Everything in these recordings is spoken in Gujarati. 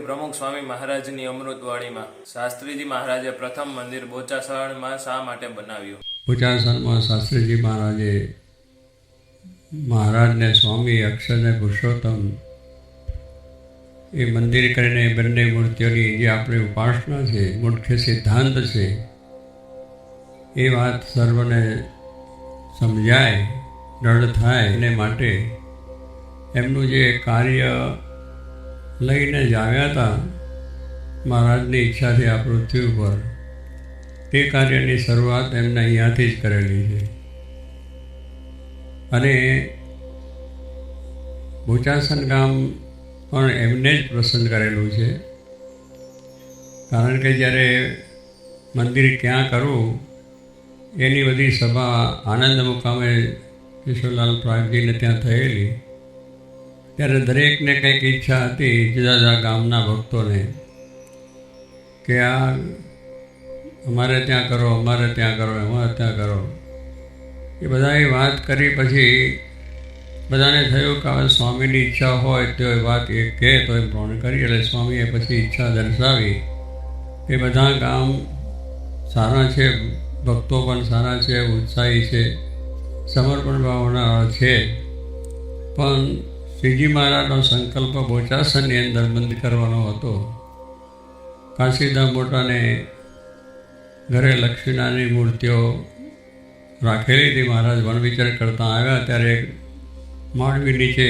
પ્રમુખ સ્વામી મહારાજની અમૃતવાણીમાં શાસ્ત્રીજી મહારાજે પ્રથમ મંદિર બોચાસણમાં શા માટે બનાવ્યું? બોચાસણમાં શાસ્ત્રીજી મહારાજે મહારાજને સ્વામી અક્ષરને પુરુષોત્તમ એ મંદિર કરીને બંને મૂર્તિઓની જે આપણી ઉપાસના છે, મુખ્ય સિદ્ધાંત છે, એ વાત સર્વને સમજાય, દ્રઢ થાય એને માટે એમનું જે કાર્ય લઈને જ આવ્યા હતા મહારાજની ઈચ્છાથી આ પૃથ્વી ઉપર, તે કાર્યની શરૂઆત એમને અહીંયાથી જ કરેલી છે. અને બોચાસણ ગામ પણ એમને જ પસંદ કરેલું છે, કારણ કે જ્યારે મંદિર ક્યાં કરવું એની બધી સભા આનંદ મુકામે કિશોરલાલ પ્રાગજીને ત્યાં થયેલી, ત્યારે દરેકને કંઈક ઈચ્છા હતી જુદા જુદા ગામના ભક્તોને કે આ અમારે ત્યાં કરો, અમારે ત્યાં કરો, અમારે ત્યાં કરો. એ બધાએ વાત કરી પછી બધાને થયું કે હવે સ્વામીની ઈચ્છા હોય તો એ વાત એ કહે તો એ પ્રમાણે કરી. એટલે સ્વામીએ પછી ઈચ્છા દર્શાવી. એ બધા ગામ સારા છે, ભક્તો પણ સારા છે, ઉત્સાહી છે, સમર્પણ ભાવના છે, પણ શ્રીજી મહારાજનો સંકલ્પ બોચાસણની અંદર બંધ કરવાનો હતો. કાશીદામ મોટાને ઘરે લક્ષ્મીનારાયણની મૂર્તિઓ રાખેલી હતી. મહારાજ વનવિચર કરતા આવ્યા ત્યારે માંડવી નીચે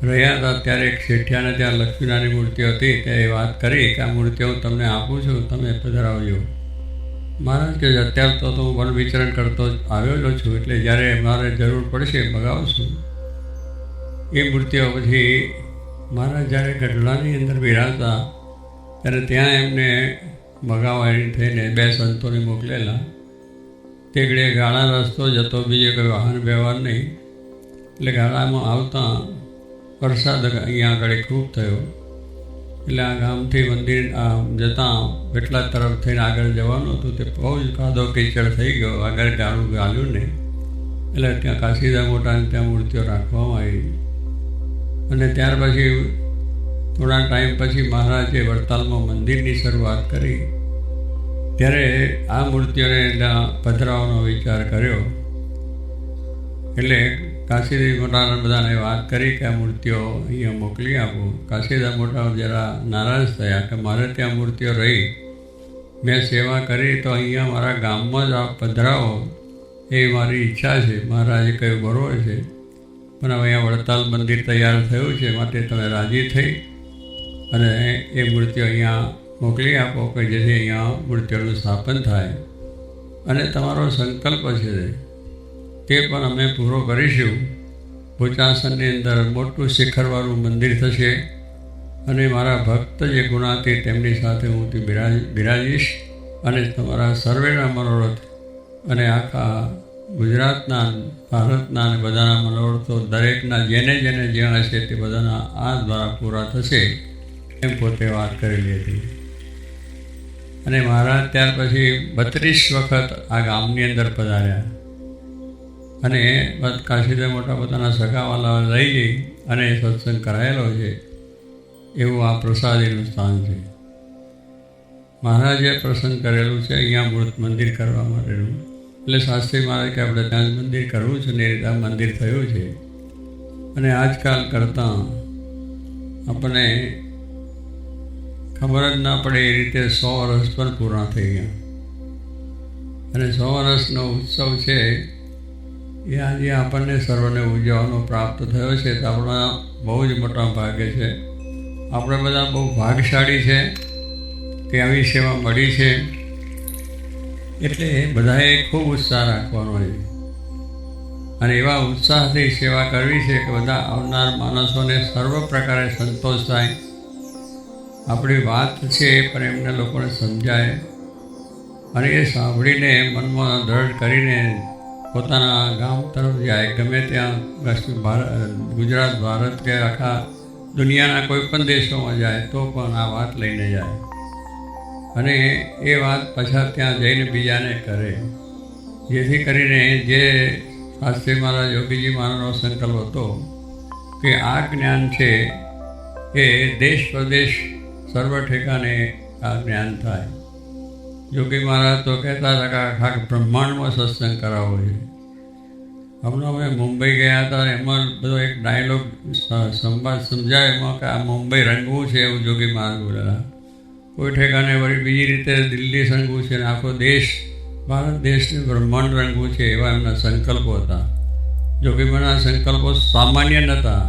રહ્યા હતા, ત્યારે એક શેઠિયાને ત્યાં લક્ષ્મીનારાયણની મૂર્તિઓ હતી. તે વાત કરી કે આ મૂર્તિઓ હું તમને આપું છું, તમે પધરાવજો. મહારાજ કે અત્યારે તો હું વન વિચરણ કરતો આવેલો છું, એટલે જ્યારે મારે જરૂર પડશે મગાવશું. એ મૂર્તિઓ પછી મહારાજ જ્યારે ગઢડાની અંદર બિરાજતા ત્યારે ત્યાં એમને મગાવવાની થઈને બે સંતોને મોકલેલા. તે ઘડીએ ગાળા રસ્તો જતો, બીજો કોઈ વાહન વ્યવહાર નહીં, એટલે ગાળામાં આવતા વરસાદ અહીંયા આગળ ખૂબ થયો. એટલે આ ગામથી મંદિર જતાં એટલા તરફ થઈને આગળ જવાનું હતું, તે બહુ જ કાદો કીચડ થઈ ગયો. આગળ ગાળું ગાલ્યું ને એટલે ત્યાં કાશીદામ મોટાને ત્યાં મૂર્તિઓ રાખવામાં આવી. અને ત્યાર પછી થોડા ટાઈમ પછી મહારાજે વડતાલમાં મંદિરની શરૂઆત કરી. ત્યારે આ મૂર્તિઓને ત્યાં પધરાવવાનો વિચાર કર્યો. એટલે કાશીદામ મોટાને બધાને વાત કરી કે આ મૂર્તિઓ અહીંયા મોકલી આપો. કાશીદામ મોટા જરા નારાજ થયા કે મારે ત્યાં મૂર્તિઓ રહી, મેં સેવા કરી તો અહીંયા મારા ગામમાં જ આપ પધરાવો એ મારી ઈચ્છા છે. મહારાજે કહ્યું બરોબર છે, પણ હવે અહીંયા વડતાલ મંદિર તૈયાર થયું છે, માટે તમે રાજી થઈ અને એ મૂર્તિઓ અહીંયા મોકલી આપો કે જેથી અહીંયા મૂર્તિઓનું સ્થાપન થાય. અને તમારો સંકલ્પ છે તે પણ અમે પૂરો કરીશું. બોચાસણની અંદર મોટું શિખરવાળું મંદિર થશે અને મારા ભક્ત જે ગુણાતી તેમની સાથે હું બિરાજીશ. અને તમારા સર્વેના મનોરથ અને આખા ગુજરાતના, ભારતના અને બધાના મનોરથો દરેકના જેને જેને જ્યાં હશે તે બધાના આ દ્વારા પૂરા થશે એમ પોતે વાત કરેલી હતી. અને મહારાજ ત્યાર પછી 32 વખત આ ગામની અંદર પધાર્યા અને કાશીદામ મોટા પોતાના સગાવાલા લઈ જઈ અને સત્સંગ કરાયેલો છે. એવું આ પ્રસાદીનું સ્થાન છે. મહારાજે પ્રસંગ કરેલું છે અહીંયા મૂર્ત મંદિર કરવા માટેનું. એટલે શાસ્ત્રી મહારાજ કે આપણે ત્યાં જ મંદિર કરવું છે ને એ રીતે આ મંદિર થયું છે. અને આજકાલ કરતાં આપણને ખબર જ ના પડે એ રીતે 100 વર્ષ પણ પૂરા થઈ ગયા. અને 100 વર્ષનો ઉત્સવ છે એ આજે આપણને સર્વને ઉજવવાનો પ્રાપ્ત થયો છે, તો આપણા બહુ જ મોટા ભાગ્ય છે. આપણે બધા બહુ ભાગશાળી છે કે આવી સેવા મળી છે. એટલે બધાએ ખૂબ ઉત્સાહ રાખવાનો છે અને એવા ઉત્સાહથી સેવા કરવી છે કે બધા આવનાર માણસોને સર્વ પ્રકારે સંતોષ થાય. આપણી વાત છે પણ એમને લોકોને સમજાય અને એ સાંભળીને મનમાં દ્રઢ કરીને પોતાના ગામ તરફ જાય. ગમે ત્યાં ગુજરાત, ભારત કે આખા દુનિયાના કોઈ પણ દેશોમાં જાય તો પણ આ વાત લઈને જાય અને એ વાત પાછા ત્યાં જઈને બીજાને કરે. જેથી કરીને જે શાસ્ત્રી મહારાજ, યોગીજી મહારાજનો સંકલ્પ હતો કે આ જ્ઞાન છે એ દેશ પ્રદેશ સર્વ ઠેકાને આ જ્ઞાન થાય. યોગી મહારાજ તો કહેતા હતા કે આખા બ્રહ્માંડમાં સત્સંગ કરાવવો છે. હમણાં અમે મુંબઈ ગયા હતા, એમાં બધો એક ડાયલોગ સંવાદ સમજાય એમાં કે આ મુંબઈ રંગવું છે એવું યોગી મહારાજ બોલેલા. કોઈ ઠેકાને વળી બીજી રીતે દિલ્હી રંગવું છે ને આખો દેશ ભારત દેશને બ્રહ્માંડ રંગવું છે એવા એમના સંકલ્પો હતા. યોગી મહારાજના સંકલ્પો સામાન્ય નહોતા,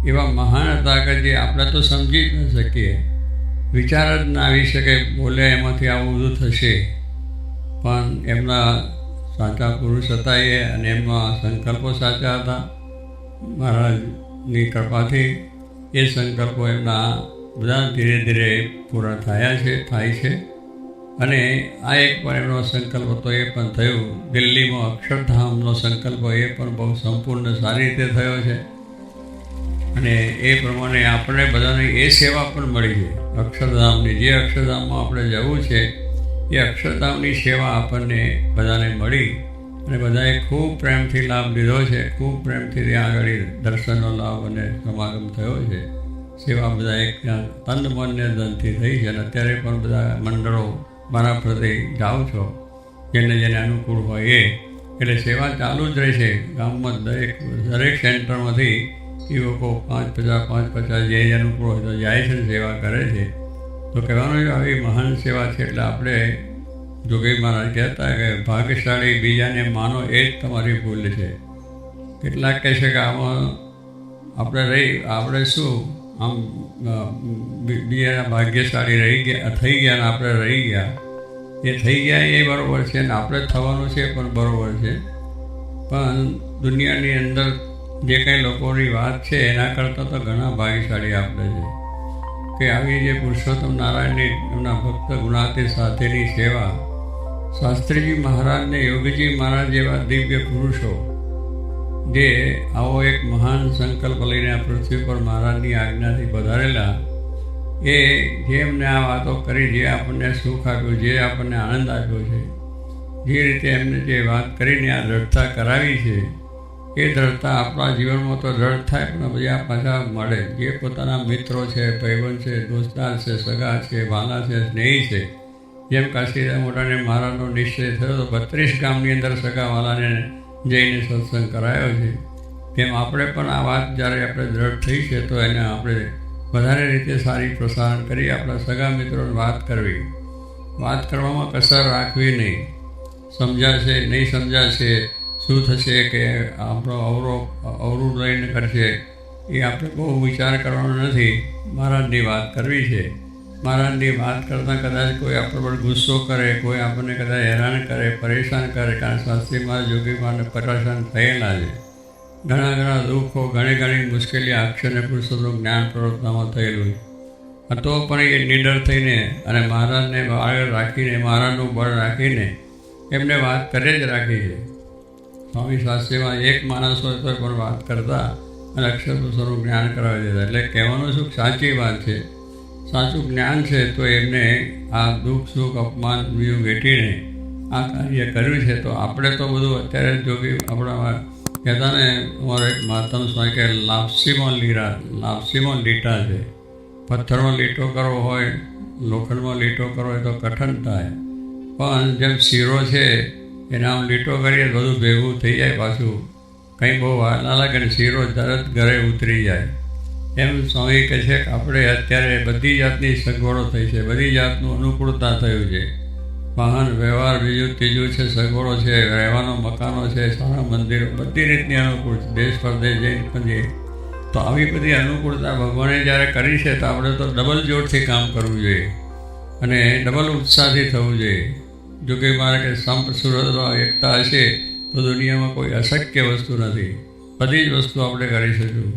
એવા મહાન હતા કે જે આપણે તો સમજી જ ન શકીએ, વિચાર જ ના આવી શકે, બોલે એમાંથી આવું બધું થશે. પણ એમના સાચા પુરુષ હતા એ, અને એમના સંકલ્પો સાચા હતા. મહારાજની કૃપાથી એ સંકલ્પો એમના બધા ધીરે ધીરે પૂરા થાય છે. અને આ એક પણ એમનો સંકલ્પ હતો, એ પણ થયું. દિલ્હીમાં અક્ષરધામનો સંકલ્પ એ પણ બહુ સંપૂર્ણ સારી રીતે થયો છે. અને એ પ્રમાણે આપણે બધાને એ સેવા પણ મળી છે અક્ષરધામની. જે અક્ષરધામમાં આપણે જવું છે એ અક્ષરધામની સેવા આપણને બધાને મળી, અને બધાએ ખૂબ પ્રેમથી લાભ લીધો છે. ખૂબ પ્રેમથી ત્યાં આગળ દર્શનનો લાભ અને સમાગમ થયો છે. સેવા બધા એક ત્યાં તન મન ને ધનથી થઈ છે. અને અત્યારે પણ બધા મંડળો મારા પ્રત્યે જાઓ છો, જેને જેને અનુકૂળ હોય એ, એટલે સેવા ચાલુ જ રહે છે. ગામમાં દરેક સેન્ટરમાંથી યુવકો 5-50 જે અનુકૂળ હોય તો જાય છે, સેવા કરે છે. તો કહેવાનું કે આવી મહાન સેવા છે. એટલે આપણે જોગી મહારાજ કહેતા કે ભાગ્યશાળી બીજાને માનો એ જ તમારી ભૂલ છે. કેટલાક કહે છે કે આમાં આપણે શું આમ બીજાના ભાગ્યશાળી થઈ ગયા ને આપણે રહી ગયા. એ થઈ ગયા એ બરાબર છે ને આપણે થવાનું છે પણ બરાબર છે. પણ દુનિયાની અંદર જે કંઈ લોકોની વાત છે એના કરતાં તો ઘણા ભાગ્યશાળી આપણે છે કે આવી જે પુરુષોત્તમ નારાયણની એમના ભક્ત ગુણાતી સાથેની સેવા, શાસ્ત્રીજી મહારાજને યોગીજી મહારાજ જેવા દિવ્ય પુરુષો જે આવો એક મહાન સંકલ્પ લઈને આ પૃથ્વી પર મહારાજની આજ્ઞાથી પધારેલા, એ જે એમને આ વાતો કરી, જે આપણને સુખ આપ્યું, જે આપણને આનંદ આપ્યો છે, જે રીતે એમને જે વાત કરીને આ દ્રઢતા કરાવી છે, એ દ્રઢતા આપણા જીવનમાં તો દ્રઢ થાય પણ બધા પાછા મળે. જે પોતાના મિત્રો છે, ભાઈબંધ છે, દોસ્તાર છે, સગા છે, વાલા છે, સ્નેહી છે, જેમ કાશીરામ મોટાને મહારાજનો નિશ્ચય થયો તો 32 ગામની અંદર સગા વાલાને જઈને સત્સંગ કરાયો છે. તેમ આપણે પણ આ વાત જ્યારે આપણે દ્રઢ થઈ છે તો એને આપણે વધારે રીતે સારી પ્રસારણ કરી આપણા સગા મિત્રોને વાત કરવી. વાત કરવામાં કસર રાખવી નહીં. સમજાશે નહીં સમજાશે, શું થશે કે આપણો અવરું લઈને કરશે, એ આપણે બહુ વિચાર કરવાનો નથી. મહારાજની વાત કરવી છે. મહારાજની વાત કરતાં કદાચ કોઈ આપણા પર ગુસ્સો કરે, કોઈ આપણને કદાચ હેરાન કરે, પરેશાન કરે, કારણ શાસ્ત્રીમાં યોગીમાં પરેશાન થયેલા છે. ઘણા દુઃખો, ઘણી મુશ્કેલી અક્ષરને પુરુષોત્તમ જ્ઞાન પ્રવર્તવામાં થયેલું છે. તો પણ એ નિડર થઈને અને મહારાજને આગળ રાખીને, મહારાજનું બળ રાખીને એમને વાત કરે જ રાખી છે. સ્વામી શાસ્ત્રીમાં એક માણસ હોય તો પણ વાત કરતા અને અક્ષર પુરુષોનું જ્ઞાન કરાવી દેતા. એટલે કહેવાનું શું, સાચી વાત છે, સાચું જ્ઞાન છે. તો એમને આ દુઃખ સુખ અપમાન બીજું વેઠીને આ કાર્ય કર્યું છે. તો આપણે તો બધું અત્યારે જોગી આપણા કહેતા ને, અમારો એક મહાત્મ સ્વામી કે લાપસીમાં લીટા છે. પથ્થરમાં લીટો કરવો હોય, લોખંડમાં લીટો કરવો હોય તો કઠણ થાય, પણ જેમ શીરો છે એના આમ લીટો કરીએ બધું ભેગું થઈ જાય, પાછું કંઈ બહુ વાર ના લાગે ને શીરો તરત ઘરે ઉતરી જાય. એમ સ્વામી કહે છે કે આપણે અત્યારે બધી જાતની સગવડો થઈ છે, બધી જાતનું અનુકૂળતા થયું છે. વાહન વ્યવહાર બીજું ત્રીજું છે, સગવડો છે, રહેવાનો મકાનો છે, સારા મંદિરો, બધી રીતની અનુકૂળ છે. દેશ પરદેશ જઈને પણ તો આવી બધી અનુકૂળતા ભગવાને જ્યારે કરી છે તો આપણે તો ડબલ જોરથી કામ કરવું જોઈએ અને ડબલ ઉત્સાહથી થવું જોઈએ. જો કે મારે કે સંપ સુરતમાં એકતા હશે તો દુનિયામાં કોઈ અશક્ય વસ્તુ નથી. બધી જ વસ્તુ આપણે કરી શકીશું.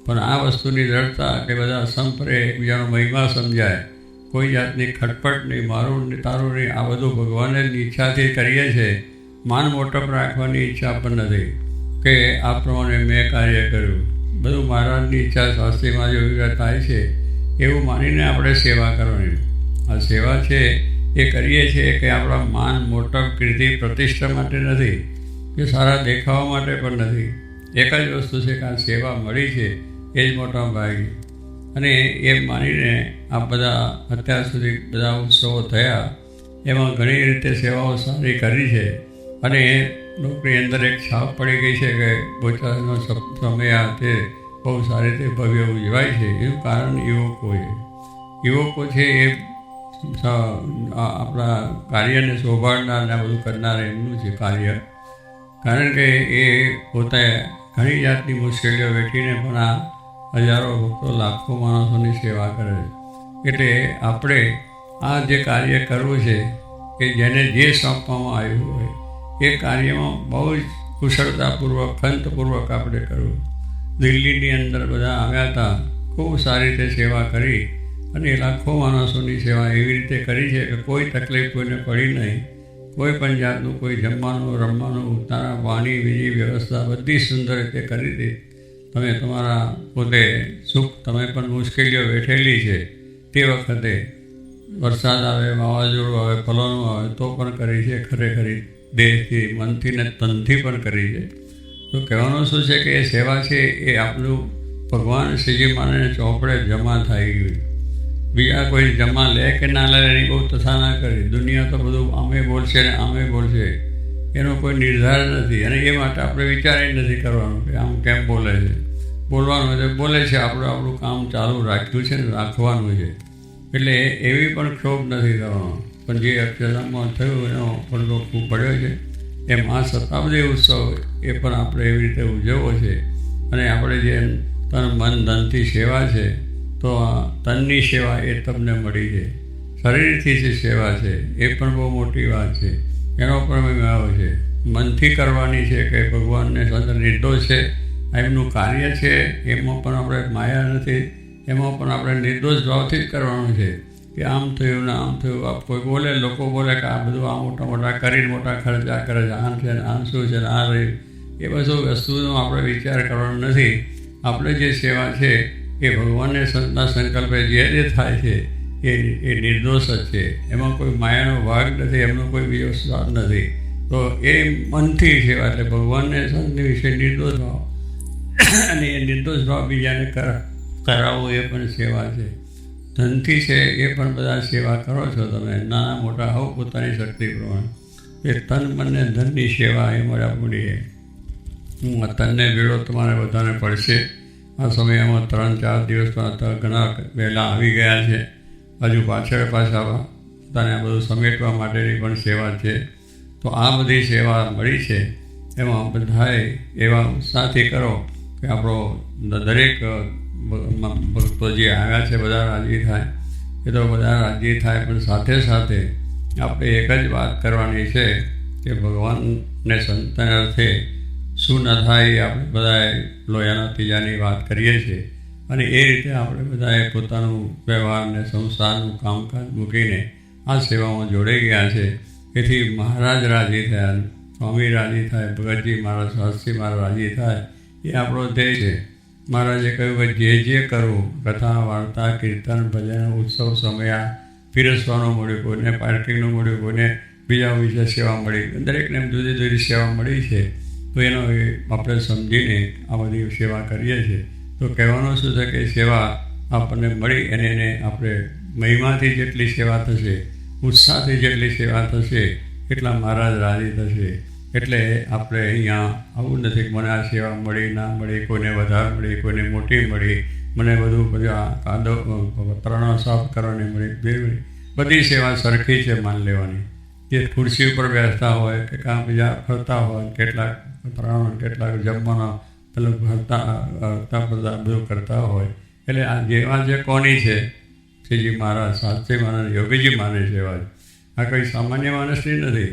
પણ આ વસ્તુની દ્રઢતા કે બધા સંપરે એકબીજાનો મહિમા સમજાય, કોઈ જાતની ખટપટ નહીં, મારું નહીં તારું નહીં, આ બધું ભગવાનની ઈચ્છાથી કરીએ છીએ. માન મોટપ રાખવાની ઈચ્છા પણ નથી કે આ પ્રમાણે મેં કાર્ય કર્યું. બધું મહારાજની ઈચ્છા શાસ્ત્રીમાં જો થાય છે એવું માનીને આપણે સેવા કરવાની. આ સેવા છે એ કરીએ છીએ કે આપણા માન મોટપ કીર્તિ પ્રતિષ્ઠા માટે નથી કે સારા દેખાવા માટે પણ નથી. એક જ વસ્તુ છે કે આ સેવા મળી છે એ જ મોટા ભાગી. અને એમ માનીને આ બધા અત્યાર સુધી બધા ઉત્સવો થયા એમાં ઘણી રીતે સેવાઓ સારી કરી છે. અને લોકોની અંદર એક છાપ પડી ગઈ છે કે બોચાસણનો સમય આ તે બહુ સારી રીતે ભવ્ય ઉજવાય છે. એનું કારણ યુવકો છે એ આપણા કાર્યને શોભાડનાર ને બધું કરનાર એમનું છે કાર્ય. કારણ કે એ પોતે ઘણી જાતની મુશ્કેલીઓ વેઠીને પણ આ હજારો ભક્તો લાખો માણસોની સેવા કરે છે. એટલે આપણે આ જે કાર્ય કરવું છે કે જેને જે સોંપવામાં આવ્યું હોય એ કાર્યમાં બહુ જ કુશળતાપૂર્વક ખંતપૂર્વક આપણે કરવું. દિલ્હીની અંદર બધા આવ્યા હતા, ખૂબ સારી રીતે સેવા કરી અને લાખો માણસોની સેવા એવી રીતે કરી છે કે કોઈ તકલીફ કોઈને પડી નહીં. કોઈ પણ જાતનું કોઈ જમવાનું રમવાનું ઉતારા પાણી બીજી વ્યવસ્થા બધી સુંદર રીતે કરી હતી. તમે તમારા પોતે સુખ તમે પણ મુશ્કેલીઓ વેઠેલી છે તે વખતે વરસાદ આવે વાવાઝોડું આવે ફલોનું આવે તો પણ કરી છે. ખરેખરી દેહથી મનથી ને તનથી પણ કરી છે. તો કહેવાનું શું છે કે એ સેવા છે એ આપણું ભગવાન શ્રીજી માને ચોપડે જમા થઈ ગયું. બીજા કોઈ જમા લે કે ના લે એની બહુ તથા ના કરી. દુનિયા તો બધું આમે બોલશે ને આમે બોલશે, એનો કોઈ નિર્ધાર નથી. અને એ માટે આપણે વિચારી નથી કરવાનું કે આમ કેમ બોલે છે. બોલવાનું એટલે બોલે છે, આપણે આપણું કામ ચાલુ રાખ્યું છે ને રાખવાનું છે. એટલે એવી પણ ક્ષોભ નથી કરવાનો. પણ જે અક્ષરધામમાં થયું એનો પડદો ખૂબ પડ્યો છે. એમ આ શતાબ્દી ઉત્સવ એ પણ આપણે એવી રીતે ઉજવવો છે. અને આપણે જે તન મન ધનથી સેવા છે તો આ તનની સેવા એ તમને મળી છે. શરીરથી જે સેવા છે એ પણ બહુ મોટી વાત છે. એનો પણ મેળાવો છે. મનથી કરવાની છે કે ભગવાનને અંદર નિર્દોષ છે એમનું કાર્ય છે, એમાં પણ આપણે માયા નથી. એમાં પણ આપણે નિર્દોષ ભાવથી જ કરવાનું છે કે આમ થયું ને આમ થયું. કોઈ બોલે, લોકો બોલે કે આ બધું આ મોટા મોટા કરીને મોટા ખર્ચા કરે છે, આમ છે ને આમ શું છે ને આ રહ્યું. એ બધું વસ્તુનો આપણે વિચાર કરવાનો નથી. આપણે જે સેવા છે એ ભગવાનને સંતના સંકલ્પે જે થાય છે એ નિર્દોષ જ છે. એમાં કોઈ માયાનો ભાગ નથી, એમનો કોઈ બીજો સ્વાદ નથી. તો એ મનથી સેવા એટલે ભગવાનને સંતની વિશે નિર્દોષ ભાવ અને એ નિર્દોષ ભાવ બીજાને કરાવવું એ પણ સેવા છે. ધનથી છે એ પણ બધા સેવા કરો છો તમે, નાના મોટા હોવ પોતાની શક્તિ પ્રમાણે. એ તન મનને ધનની સેવા એ મળ્યા મૂડીએ. હું તનને ભેળો તમારે બધાને પડશે. આ સમયમાં 3-4 દિવસમાં ઘણા વહેલા આવી ગયા છે. હજુ પાછળ પાછા પોતાને આ બધું સમેટવા માટેની પણ સેવા છે. તો આ બધી સેવા મળી છે એમાં બધાએ એવા ઉત્સાહથી કરો કે આપણો દરેક ભક્તો જે આવ્યા છે બધા રાજી થાય. એ તો બધા રાજી થાય, પણ સાથે સાથે આપણે એક જ વાત કરવાની છે કે ભગવાનને સંતને અર્થે શું ન થાય એ આપણે બધાએ લોયાના ત્રીજાની વાત કરીએ છીએ. અને એ રીતે આપણે બધાએ પોતાનું વ્યવહારને સંસારનું કામકાજ મૂકીને આ સેવામાં જોડાઈ ગયા છે. એથી મહારાજ રાજી થયા, સ્વામી રાજી થાય, ભગતજી મહારાજ, શાસ્ત્રી મહારાજ રાજી થાય, એ આપણો ધ્યેય છે. મહારાજે કહ્યું કે જે કરવું, કથા વાર્તા કીર્તન ભજન ઉત્સવ સમયા પીરસવાનું મળ્યું, કોઈને પાર્કિંગનું મળ્યું, કોઈને બીજા વિશે સેવા મળી, દરેકને જુદી જુદી સેવા મળી છે. તો એનો આપણે સમજીને આ બધી સેવા કરીએ છીએ. તો કહેવાનું શું છે કે સેવા આપણને મળી અને એને આપણે મહિમાથી જેટલી સેવા થશે, ઉત્સાહથી જેટલી સેવા થશે એટલા મહારાજ રાજી થશે. એટલે આપણે અહીંયા આવું નથી કે મને આ સેવા મળી ના મળી, કોઈને વધારે મળી, કોઈને મોટી મળી, મને બધું બધા કાદો તરણો સાફ કરવાની મળી. બધી સેવા સરખી છે માન લેવાની. જે ખુરશી ઉપર બેસતા હોય કે કાં બીજા ફરતા હોય, કેટલાક તરણો કેટલાક જમવાના પેલું ફરતા બધું કરતા હોય. એટલે આ જેવા જે કોની છે શ્રીજી મહારાજ, શાસ્ત્રી મહારાજ, યોગીજી માને સેવા. આ કંઈ સામાન્ય માણસની નથી.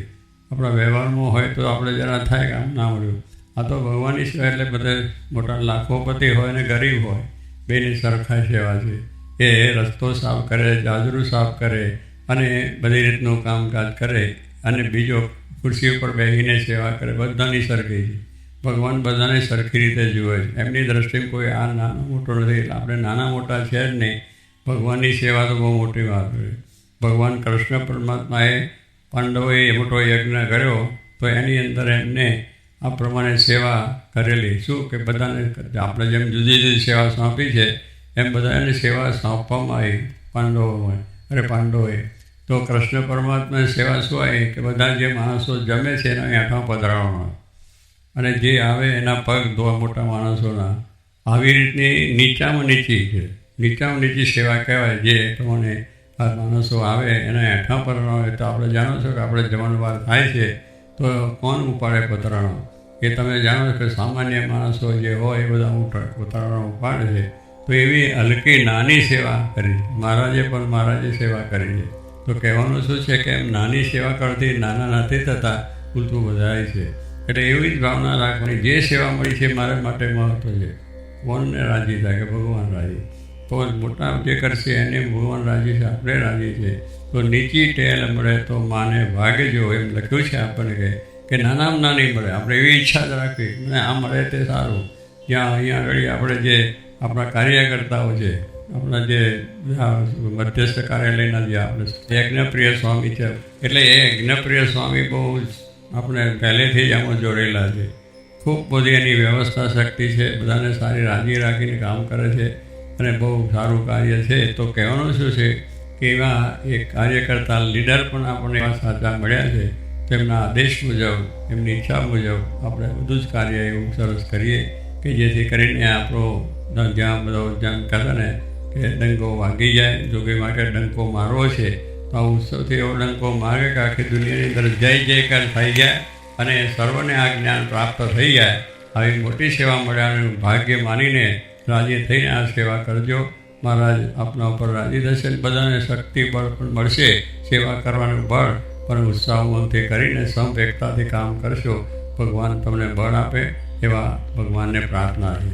આપણા વ્યવહારમાં હોય તો આપણે જરા થાય કે આમ ના મળ્યું. આ તો ભગવાનની સેવા એટલે બધે મોટા લાખોપતિ હોય ને ગરીબ હોય, બેની સરખા સેવા છે. એ રસ્તો સાફ કરે, જાજરું સાફ કરે અને બધી રીતનું કામકાજ કરે અને બીજો ખુરશી ઉપર બેસીને સેવા કરે. બધાની સરખી છે. ભગવાન બધાને સરખી રીતે જુએ છે. એમની દ્રષ્ટિમાં કોઈ આ નાનો મોટો નથી. એટલે આપણે નાના મોટા છે જ નહીં. ભગવાનની સેવા તો બહુ મોટી વાત હોય. ભગવાન કૃષ્ણ પરમાત્માએ પાંડવોએ મોટો યજ્ઞ કર્યો તો એની અંદર એમને આ પ્રમાણે સેવા કરેલી. શું કે બધાને આપણે જેમ જુદી જુદી સેવા સોંપી છે એમ બધાને સેવા સોંપવામાં આવી પાંડવોએ. તો કૃષ્ણ પરમાત્માની સેવા શું આવી કે બધા જે માણસો જમે છે એના આંખમાં પધરાવવાનો અને જે આવે એના પગ ધોવા મોટા માણસોના. આવી રીતની નીચામાં નીચી સેવા કહેવાય. જે પ્રમાણે આ માણસો આવે એના આંખમાં પધરાવવાનો હોય તો આપણે જાણો છો કે આપણે જમણવાર થાય છે તો કોણ ઉપાડે પધરાવવાનો? એ તમે જાણો છો કે સામાન્ય માણસો જે હોય એ બધા પધરાવવાનો ઉપાડે છે. તો એવી હલકી નાની સેવા કરી મહારાજે સેવા કરી છે. તો કહેવાનું શું છે કે એમ નાની સેવા કરતી નાના નથી થતા, ઉલટું વધારે છે. એટલે એવી જ ભાવના રાખવાની, જે સેવા મળી છે મારા માટે મહત્વ છે. કોણને રાજી થાય કે ભગવાન રાજી? તો મોટા જે કરશે એને ભગવાન રાજી છે, આપણે રાજી છે. તો નીચી ટેલ મળે તો માને ભાગે જો, એમ લખ્યું છે આપણને કે નાનામાં નાની મળે. આપણે એવી ઈચ્છા જ રાખવી મને આ મળે તે સારું. જ્યાં અહીંયા આગળ આપણે જે આપણા કાર્યકર્તાઓ છે, આપણા જે મધ્યસ્થ કાર્યાલયના જે આપણે યજ્ઞપ્રિય સ્વામી છે, એટલે એ યજ્ઞપ્રિય સ્વામી બહુ આપણે પહેલેથી જ આમાં જોડેલા છે. ખૂબ બધી એની વ્યવસ્થા શક્તિ છે, બધાને સારી રાજી રાખીને કામ કરે છે અને બહુ સારું કાર્ય છે. તો કહેવાનું શું છે કે એવા એક કાર્યકર્તા લીડર પણ આપણને એવા સાચા મળ્યા છે. તેમના આદેશ મુજબ, એમની ઈચ્છા મુજબ આપણે બધું જ કાર્ય એવું સરસ કરીએ કે જેથી કરીને આપણો જ્યાં કહે ને કે ડંકો વાગી જાય. જોગી માટે ડંકો મારવો છે તો આ ઉત્સવથી એવો ડંકો મારે કે આખી દુનિયાની અંદર જય જયકાર થઈ જાય અને સર્વને આ જ્ઞાન પ્રાપ્ત થઈ જાય. આવી મોટી સેવા મળ્યાનું ભાગ્ય માનીને રાજી થઈને આ સેવા કરજો. મહારાજ આપના ઉપર રાજી થશે. બધાને શક્તિ બળ પણ મળશે, સેવા કરવાનું બળ પણ ઉત્સાહથી કરીને સંપ એકતાથી કામ કરશો. ભગવાન તમને બળ આપે એવા ભગવાનને પ્રાર્થના છે.